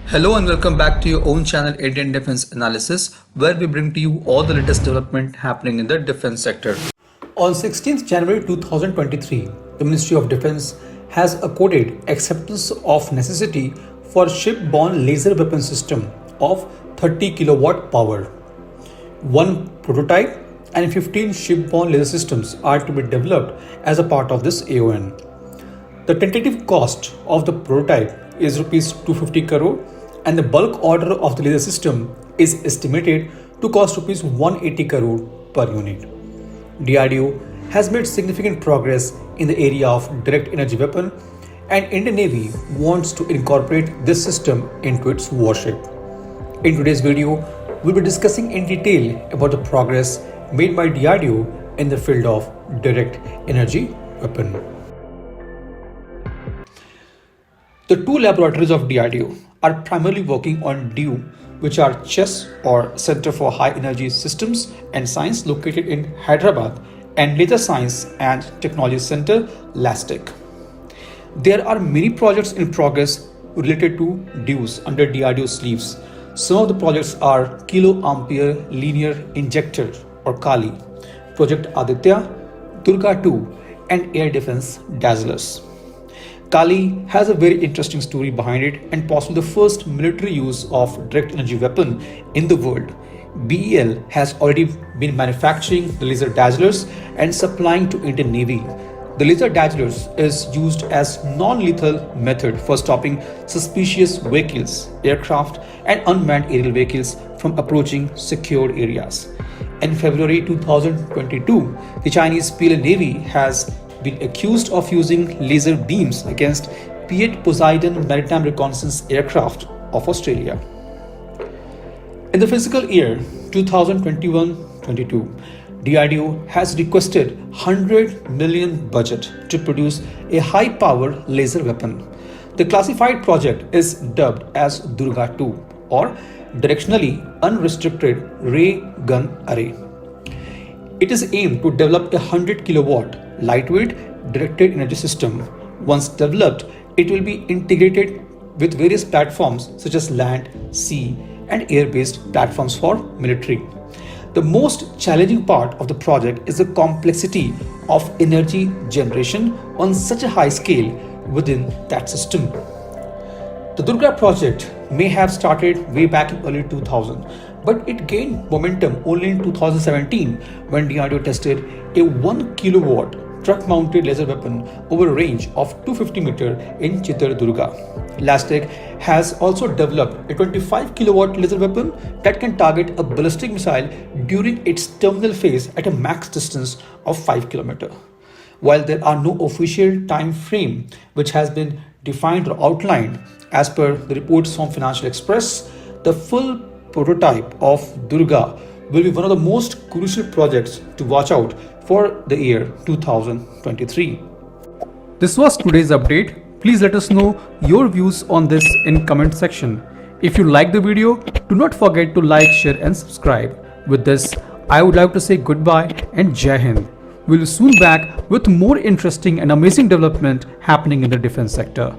Hello and welcome back to your own channel Indian Defense Analysis, where we bring to you all the latest development happening in the defense sector. On 16th January 2023, the Ministry of Defense has accorded acceptance of necessity for Shipborne Laser Weapon System of 30 kilowatt power. One prototype and 15 shipborne laser systems are to be developed as a part of this AON. The tentative cost of the prototype is Rs 250 crore and the bulk order of the laser system is estimated to cost Rs 180 crore per unit. DRDO has made significant progress in the area of direct energy weapon, and Indian Navy wants to incorporate this system into its warship. In today's video, we'll be discussing in detail about the progress made by DRDO in the field of direct energy weapon. The two laboratories of DRDO are primarily working on DU, which are CHESS or Center for High Energy Systems and Science located in Hyderabad, and Laser Science and Technology Center LASTEC. There are many projects in progress related to DUs under DRDO sleeves. Some of the projects are Kilo Ampere Linear Injector or Kali, Project Aditya, Durga-II, and Air Defense Dazzlers. Kali has a very interesting story behind it and possibly the first military use of direct energy weapon in the world. BEL has already been manufacturing the laser Dazzlers and supplying to Indian Navy. The laser Dazzlers is used as non-lethal method for stopping suspicious vehicles, aircraft and unmanned aerial vehicles from approaching secured areas. In February 2022, the Chinese PLA Navy has been accused of using laser beams against P-8 Poseidon maritime reconnaissance aircraft of Australia. In the fiscal year 2021-22, DRDO has requested 100 million budget to produce a high-power laser weapon. The classified project is dubbed as Durga-II or Directionally Unrestricted Ray Gun Array. It is aimed to develop a 100 kilowatt lightweight directed energy system. Once developed, it will be integrated with various platforms such as land, sea, and air-based platforms for military. The most challenging part of the project is the complexity of energy generation on such a high scale within that system. The Durga project may have started way back in early 2000, but it gained momentum only in 2017 when DRDO tested a 1 kilowatt truck-mounted laser weapon over a range of 250 meters in Chitradurga. LASTEC has also developed a 25 kilowatt laser weapon that can target a ballistic missile during its terminal phase at a max distance of 5 kilometers. While there are no official time frame which has been defined or outlined, as per the reports from Financial Express, the full prototype of Durga will be one of the most crucial projects to watch out for the year 2023. This was today's update. Please let us know your views on this in comment section. If you like the video, do not forget to like, share and subscribe. With this, I would like to say goodbye and Jai Hind. We'll soon back with more interesting and amazing development happening in the defense sector.